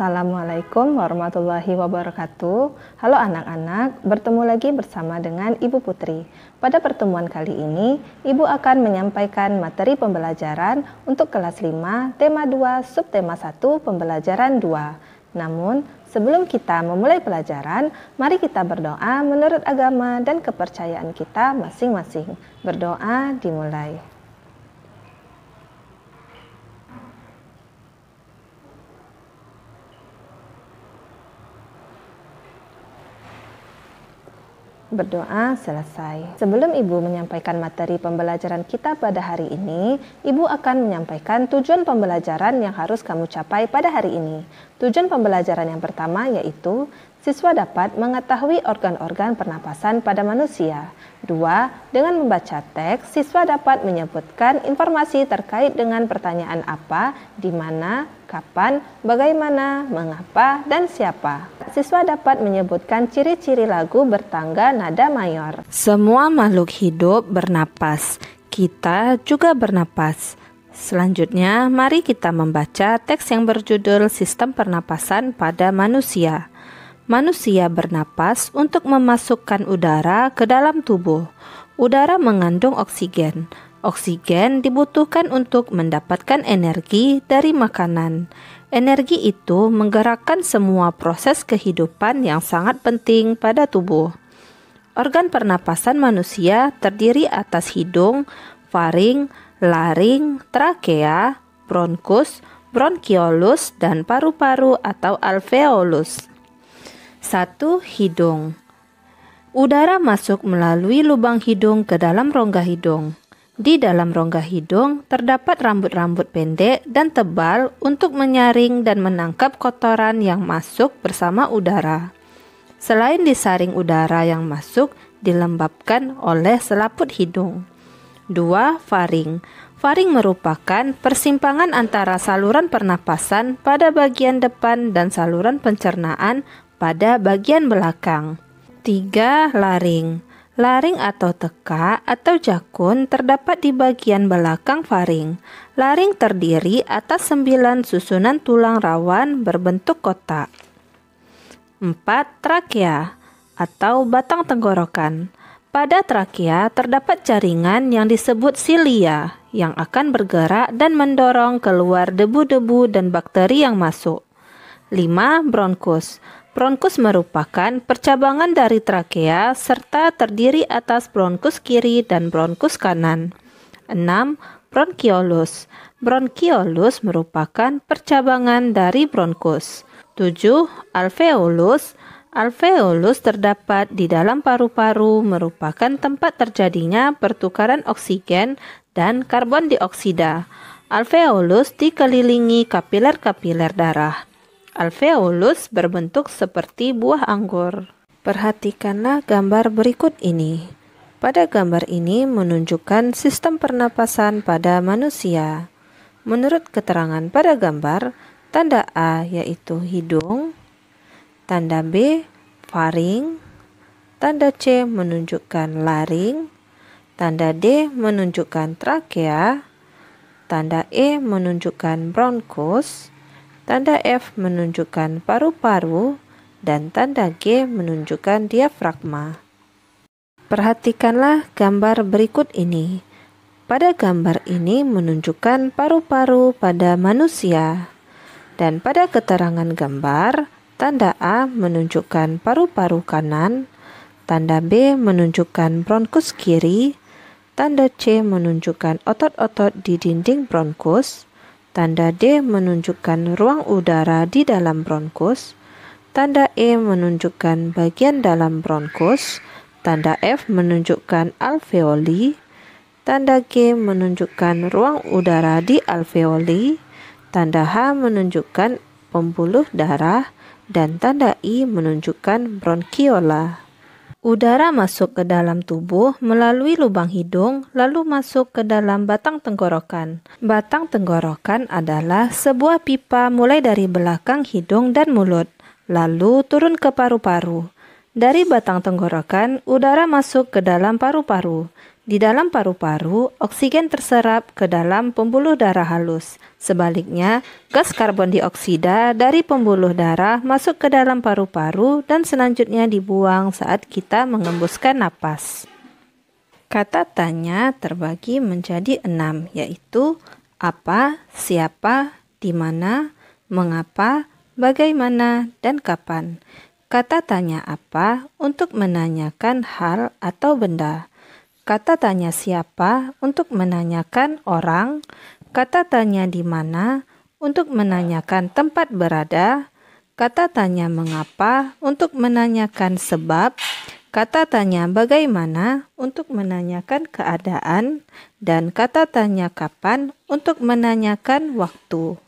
Assalamualaikum warahmatullahi wabarakatuh. Halo anak-anak, bertemu lagi bersama dengan Ibu Putri. Pada pertemuan kali ini, Ibu akan menyampaikan materi pembelajaran untuk kelas 5, tema 2, subtema 1, pembelajaran 2. Namun, sebelum kita memulai pelajaran, mari kita berdoa menurut agama dan kepercayaan kita masing-masing. Berdoa dimulai. Berdoa selesai. Sebelum Ibu menyampaikan materi pembelajaran kita pada hari ini, Ibu akan menyampaikan tujuan pembelajaran yang harus kamu capai pada hari ini. Tujuan pembelajaran yang pertama yaitu siswa dapat mengetahui organ-organ pernapasan pada manusia. 2. Dengan membaca teks, siswa dapat menyebutkan informasi terkait dengan pertanyaan apa, di mana, kapan, bagaimana, mengapa, dan siapa. Siswa dapat menyebutkan ciri-ciri lagu bertangga nada mayor. Semua makhluk hidup bernapas. Kita juga bernapas. Selanjutnya, mari kita membaca teks yang berjudul Sistem Pernapasan pada Manusia. Manusia bernapas untuk memasukkan udara ke dalam tubuh. Udara mengandung oksigen. Oksigen dibutuhkan untuk mendapatkan energi dari makanan. Energi itu menggerakkan semua proses kehidupan yang sangat penting pada tubuh. Organ pernapasan manusia terdiri atas hidung, faring, laring, trakea, bronkus, bronkiolus, dan paru-paru atau alveolus. 1. Hidung. Udara masuk melalui lubang hidung ke dalam rongga hidung. Di dalam rongga hidung terdapat rambut-rambut pendek dan tebal untuk menyaring dan menangkap kotoran yang masuk bersama udara. Selain disaring udara yang masuk, dilembabkan oleh selaput hidung. 2. Faring. Faring merupakan persimpangan antara saluran pernapasan pada bagian depan dan saluran pencernaan pada bagian belakang. 3. Laring. Laring atau teka atau jakun terdapat di bagian belakang faring. Laring terdiri atas 9 susunan tulang rawan berbentuk kotak. 4. Trakea atau batang tenggorokan. Pada trakea terdapat jaringan yang disebut silia yang akan bergerak dan mendorong keluar debu-debu dan bakteri yang masuk. 5. Bronkus. Bronkus merupakan percabangan dari trakea serta terdiri atas bronkus kiri dan bronkus kanan. 6. Bronkiolus. Bronkiolus merupakan percabangan dari bronkus. 7. Alveolus. Alveolus terdapat di dalam paru-paru, merupakan tempat terjadinya pertukaran oksigen dan karbon dioksida. Alveolus dikelilingi kapiler-kapiler darah. Alveolus berbentuk seperti buah anggur. Perhatikanlah gambar berikut ini. Pada gambar ini menunjukkan sistem pernapasan pada manusia. Menurut keterangan pada gambar, tanda A yaitu hidung, tanda B faring, tanda C menunjukkan laring, tanda D menunjukkan trakea, tanda E menunjukkan bronkus, tanda F menunjukkan paru-paru, dan tanda G menunjukkan diafragma. Perhatikanlah gambar berikut ini. Pada gambar ini menunjukkan paru-paru pada manusia. Dan pada keterangan gambar, tanda A menunjukkan paru-paru kanan, tanda B menunjukkan bronkus kiri, tanda C menunjukkan otot-otot di dinding bronkus, tanda D menunjukkan ruang udara di dalam bronkus, tanda E menunjukkan bagian dalam bronkus, tanda F menunjukkan alveoli, tanda G menunjukkan ruang udara di alveoli, tanda H menunjukkan pembuluh darah, dan tanda I menunjukkan bronkiola. Udara masuk ke dalam tubuh melalui lubang hidung, lalu masuk ke dalam batang tenggorokan. Batang tenggorokan adalah sebuah pipa mulai dari belakang hidung dan mulut, lalu turun ke paru-paru. Dari batang tenggorokan, udara masuk ke dalam paru-paru. Di dalam paru-paru, oksigen terserap ke dalam pembuluh darah halus. Sebaliknya, gas karbon dioksida dari pembuluh darah masuk ke dalam paru-paru dan selanjutnya dibuang saat kita mengembuskan napas. Kata tanya terbagi menjadi 6, yaitu apa, siapa, di mana, mengapa, bagaimana, dan kapan. Kata tanya apa untuk menanyakan hal atau benda. Kata tanya siapa untuk menanyakan orang. Kata tanya di mana untuk menanyakan tempat berada. Kata tanya mengapa untuk menanyakan sebab. Kata tanya bagaimana untuk menanyakan keadaan. Dan kata tanya kapan untuk menanyakan waktu.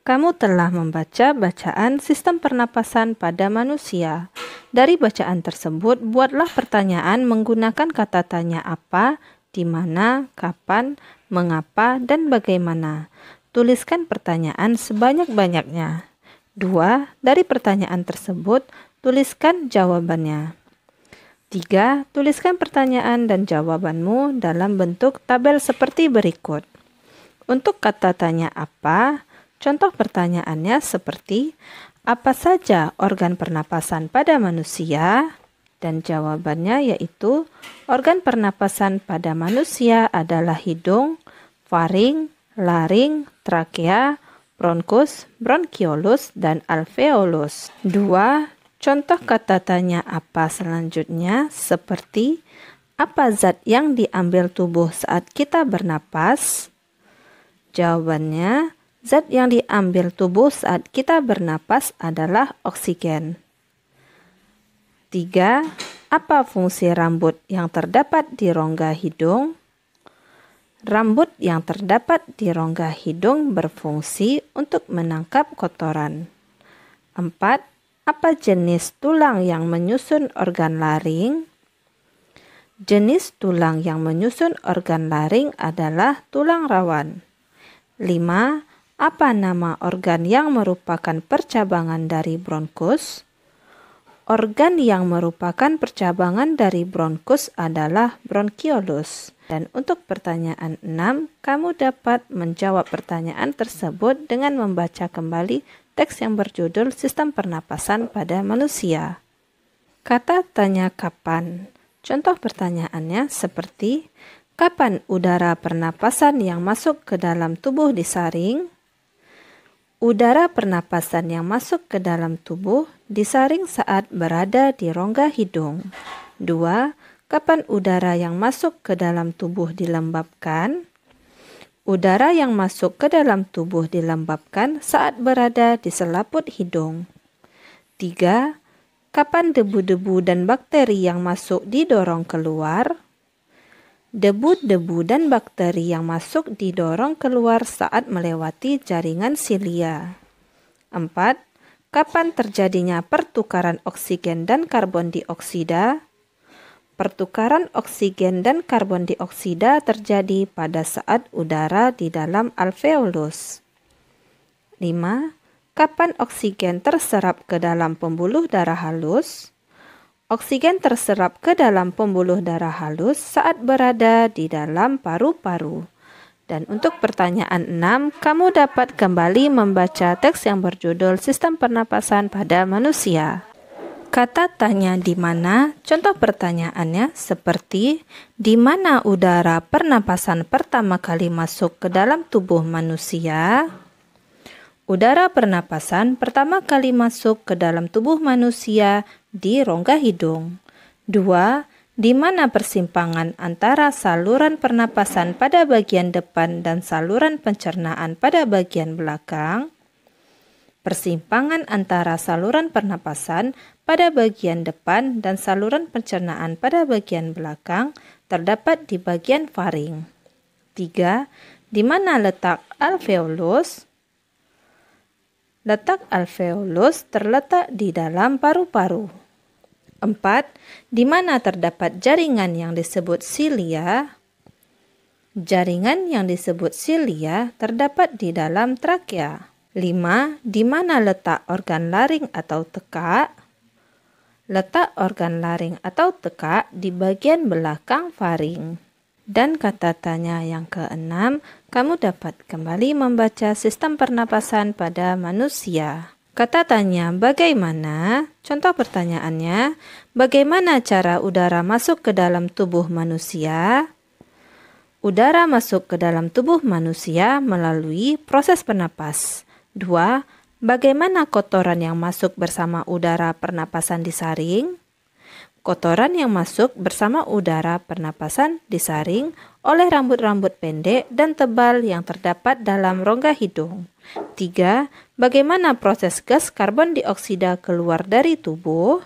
Kamu telah membaca bacaan sistem pernapasan pada manusia. Dari bacaan tersebut, buatlah pertanyaan menggunakan kata tanya apa, di mana, kapan, mengapa, dan bagaimana. Tuliskan pertanyaan sebanyak-banyaknya. 2. Dari pertanyaan tersebut, tuliskan jawabannya. 3. Tuliskan pertanyaan dan jawabanmu dalam bentuk tabel seperti berikut. Untuk kata tanya apa, contoh pertanyaannya seperti, apa saja organ pernapasan pada manusia? Dan jawabannya yaitu, organ pernapasan pada manusia adalah hidung, faring, laring, trakea, bronkus, bronkiolus, dan alveolus. 2. Contoh kata tanya apa selanjutnya seperti, apa zat yang diambil tubuh saat kita bernapas? Jawabannya, zat yang diambil tubuh saat kita bernapas adalah oksigen. 3. Apa fungsi rambut yang terdapat di rongga hidung? Rambut yang terdapat di rongga hidung berfungsi untuk menangkap kotoran. 4. Apa jenis tulang yang menyusun organ laring? Jenis tulang yang menyusun organ laring adalah tulang rawan. 5. Apa nama organ yang merupakan percabangan dari bronkus? Organ yang merupakan percabangan dari bronkus adalah bronkiolus. Dan untuk pertanyaan 6, kamu dapat menjawab pertanyaan tersebut dengan membaca kembali teks yang berjudul Sistem Pernapasan pada Manusia. Kata tanya kapan. Contoh pertanyaannya seperti, kapan udara pernapasan yang masuk ke dalam tubuh disaring? Udara pernapasan yang masuk ke dalam tubuh disaring saat berada di rongga hidung. 2. Kapan udara yang masuk ke dalam tubuh dilembabkan? Udara yang masuk ke dalam tubuh dilembabkan saat berada di selaput hidung. 3. Kapan debu-debu dan bakteri yang masuk didorong keluar? Debu-debu dan bakteri yang masuk didorong keluar saat melewati jaringan silia. 4. Kapan terjadinya pertukaran oksigen dan karbon dioksida? Pertukaran oksigen dan karbon dioksida terjadi pada saat udara di dalam alveolus. 5. Kapan oksigen terserap ke dalam pembuluh darah halus? Oksigen terserap ke dalam pembuluh darah halus saat berada di dalam paru-paru. Dan untuk pertanyaan 6, kamu dapat kembali membaca teks yang berjudul Sistem Pernapasan pada Manusia. Kata tanya di mana, contoh pertanyaannya seperti, di mana udara pernapasan pertama kali masuk ke dalam tubuh manusia? Udara pernapasan pertama kali masuk ke dalam tubuh manusia di rongga hidung. 2. Di mana persimpangan antara saluran pernapasan pada bagian depan dan saluran pencernaan pada bagian belakang? Persimpangan antara saluran pernapasan pada bagian depan dan saluran pencernaan pada bagian belakang terdapat di bagian faring. 3. Di mana letak alveolus? Letak alveolus terletak di dalam paru-paru. 4. Di mana terdapat jaringan yang disebut silia? Jaringan yang disebut silia terdapat di dalam trakea. 5. Di mana letak organ laring atau tekak? Letak organ laring atau tekak di bagian belakang faring. Dan kata tanya yang keenam, kamu dapat kembali membaca sistem pernapasan pada manusia. Kata tanya bagaimana? Contoh pertanyaannya, bagaimana cara udara masuk ke dalam tubuh manusia? Udara masuk ke dalam tubuh manusia melalui proses pernapas. 2. Bagaimana kotoran yang masuk bersama udara pernapasan disaring? Kotoran yang masuk bersama udara pernapasan disaring oleh rambut-rambut pendek dan tebal yang terdapat dalam rongga hidung. 3. Bagaimana proses gas karbon dioksida keluar dari tubuh?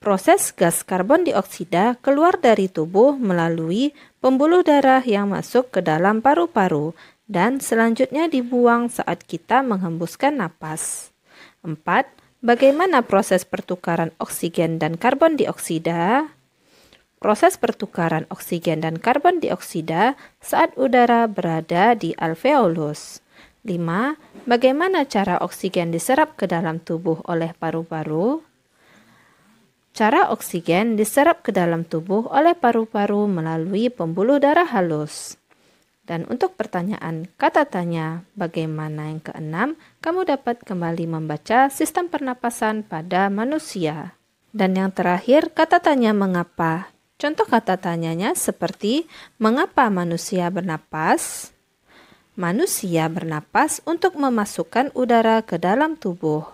Proses gas karbon dioksida keluar dari tubuh melalui pembuluh darah yang masuk ke dalam paru-paru dan selanjutnya dibuang saat kita menghembuskan napas. 4. Bagaimana proses pertukaran oksigen dan karbon dioksida? Proses pertukaran oksigen dan karbon dioksida saat udara berada di alveolus. 5. Bagaimana cara oksigen diserap ke dalam tubuh oleh paru-paru? Cara oksigen diserap ke dalam tubuh oleh paru-paru melalui pembuluh darah halus. Dan untuk pertanyaan kata tanya bagaimana yang keenam, kamu dapat kembali membaca sistem pernapasan pada manusia. Dan yang terakhir, kata tanya mengapa. Contoh kata tanyanya seperti, mengapa manusia bernapas? Manusia bernapas untuk memasukkan udara ke dalam tubuh.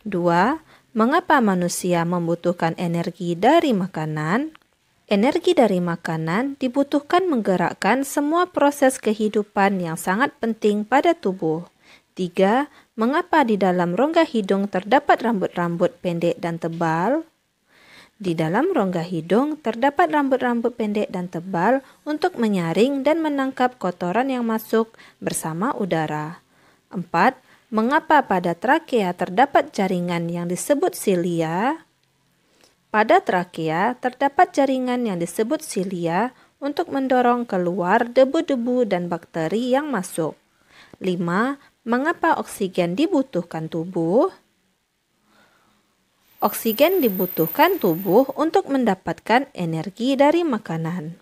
2. Mengapa manusia membutuhkan energi dari makanan? Energi dari makanan dibutuhkan menggerakkan semua proses kehidupan yang sangat penting pada tubuh. 3. Mengapa di dalam rongga hidung terdapat rambut-rambut pendek dan tebal? Di dalam rongga hidung terdapat rambut-rambut pendek dan tebal untuk menyaring dan menangkap kotoran yang masuk bersama udara. 4. Mengapa pada trakea terdapat jaringan yang disebut silia? Pada trakea terdapat jaringan yang disebut silia untuk mendorong keluar debu-debu dan bakteri yang masuk. 5. Mengapa oksigen dibutuhkan tubuh? Oksigen dibutuhkan tubuh untuk mendapatkan energi dari makanan.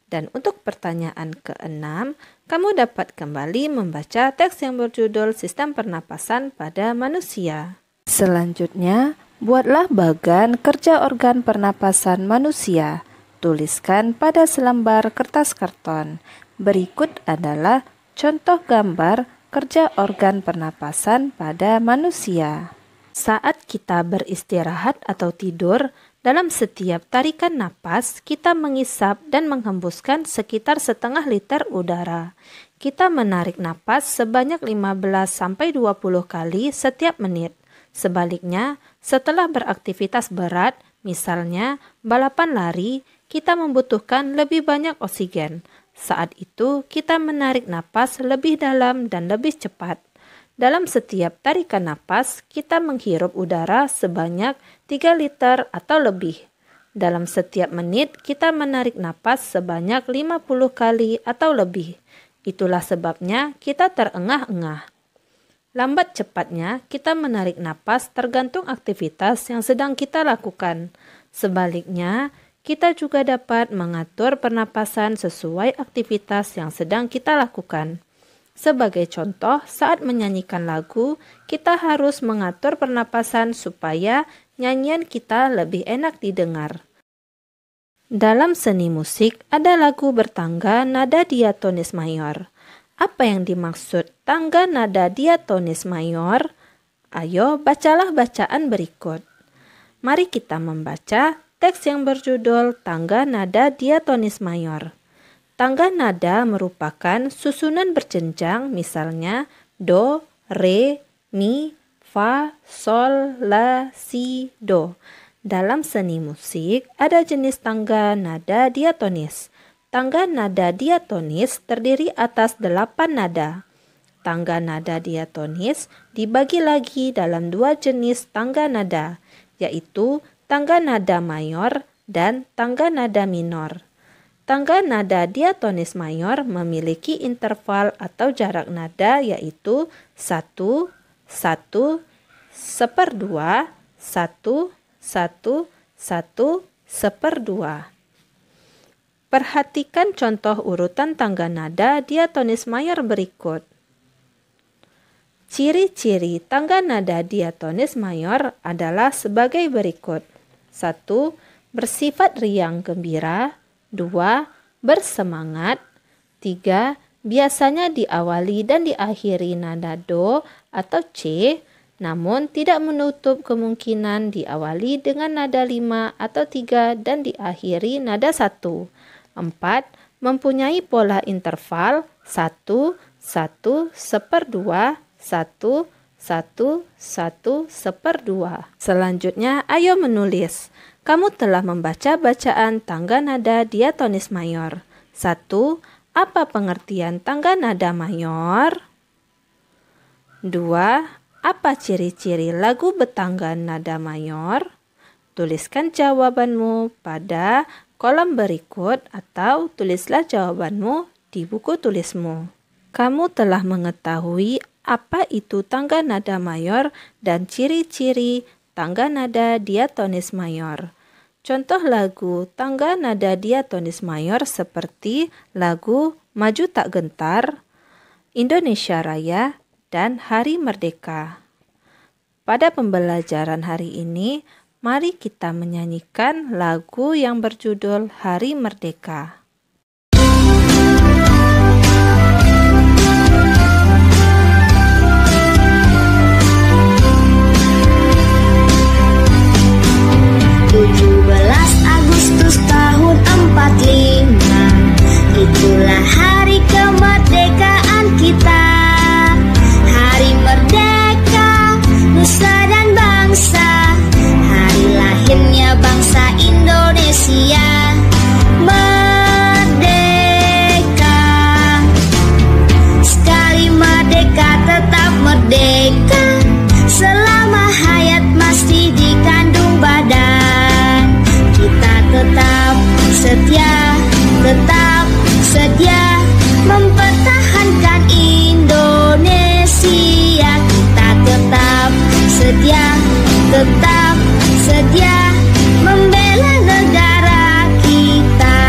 Dan untuk pertanyaan keenam, kamu dapat kembali membaca teks yang berjudul Sistem Pernapasan pada Manusia. Selanjutnya, buatlah bagan kerja organ pernapasan manusia. Tuliskan pada selembar kertas karton. Berikut adalah contoh gambar kerja organ pernapasan pada manusia. Saat kita beristirahat atau tidur, dalam setiap tarikan napas, kita mengisap dan menghembuskan sekitar setengah liter udara. Kita menarik napas sebanyak 15-20 kali setiap menit. Sebaliknya, setelah beraktivitas berat, misalnya balapan lari, kita membutuhkan lebih banyak oksigen. Saat itu, kita menarik napas lebih dalam dan lebih cepat. Dalam setiap tarikan napas, kita menghirup udara sebanyak 3 liter atau lebih. Dalam setiap menit, kita menarik napas sebanyak 50 kali atau lebih. Itulah sebabnya kita terengah-engah. Lambat cepatnya, kita menarik napas tergantung aktivitas yang sedang kita lakukan. Sebaliknya, kita juga dapat mengatur pernapasan sesuai aktivitas yang sedang kita lakukan. Sebagai contoh, saat menyanyikan lagu, kita harus mengatur pernapasan supaya nyanyian kita lebih enak didengar. Dalam seni musik, ada lagu bertangga nada diatonis mayor. Apa yang dimaksud tangga nada diatonis mayor? Ayo, bacalah bacaan berikut. Mari kita membaca teks yang berjudul Tangga Nada Diatonis Mayor. Tangga nada merupakan susunan berjenjang, misalnya do, re, mi, fa, sol, la, si, do. Dalam seni musik, ada jenis tangga nada diatonis. Tangga nada diatonis terdiri atas 8 nada. Tangga nada diatonis dibagi lagi dalam 2 jenis tangga nada, yaitu tangga nada mayor dan tangga nada minor. Tangga nada diatonis mayor memiliki interval atau jarak nada yaitu 1, 1, 1/2, 1, 1, 1, 1/2. Perhatikan contoh urutan tangga nada diatonis mayor berikut. Ciri-ciri tangga nada diatonis mayor adalah sebagai berikut. 1. Bersifat riang gembira. 2. Bersemangat. 3. Biasanya diawali dan diakhiri nada do atau C, namun tidak menutup kemungkinan diawali dengan nada 5 atau 3 dan diakhiri nada 1. 4. Mempunyai pola interval 1, 1, 1/2, 1, 1, 1, 1/2. Selanjutnya, ayo menulis. Kamu telah membaca bacaan tangga nada diatonis mayor. 1. Apa pengertian tangga nada mayor? 2. Apa ciri-ciri lagu bertangga nada mayor? Tuliskan jawabanmu pada kolom berikut atau tulislah jawabanmu di buku tulismu. Kamu telah mengetahui apa itu tangga nada mayor dan ciri-ciri tangga nada diatonis mayor. Contoh lagu tangga nada diatonis mayor seperti lagu Maju Tak Gentar, Indonesia Raya, dan Hari Merdeka. Pada pembelajaran hari ini, mari kita menyanyikan lagu yang berjudul Hari Merdeka. Agustus tahun 45, itulah hari kemerdekaan kita. Hari merdeka, nusa dan bangsa, hari lahirnya bangsa Indonesia. Merdeka, sekali merdeka tetap merdeka, selama hayat masih dikandung badan. Kita tetap setia mempertahankan Indonesia. Kita tetap setia membela negara kita.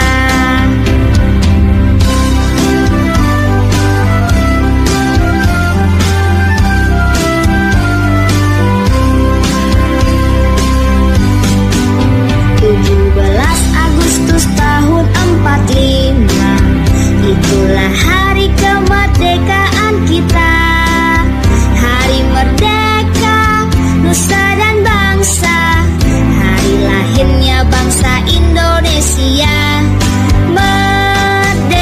Agustus tahun 45, itulah hari kemerdekaan kita. Hari merdeka, nusa dan bangsa, hari lahirnya bangsa Indonesia. Merdeka,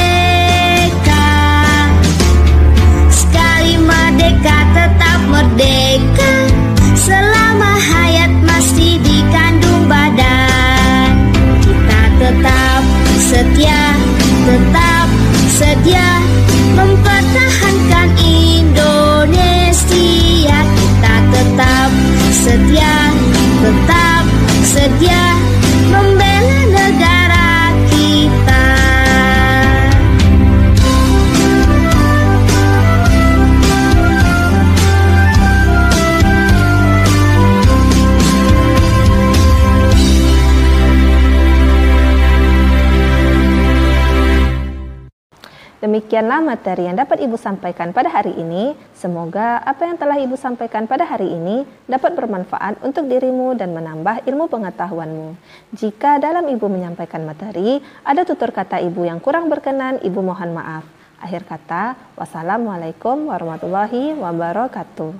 sekali merdeka tetap merdeka, selama hayat masih dikandung badan. Tetap setia mempertahankan Indonesia. Kita tetap setia membela negara kita. Demikianlah materi yang dapat Ibu sampaikan pada hari ini. Semoga apa yang telah Ibu sampaikan pada hari ini dapat bermanfaat untuk dirimu dan menambah ilmu pengetahuanmu. Jika dalam Ibu menyampaikan materi, ada tutur kata Ibu yang kurang berkenan, Ibu mohon maaf. Akhir kata, wassalamualaikum warahmatullahi wabarakatuh.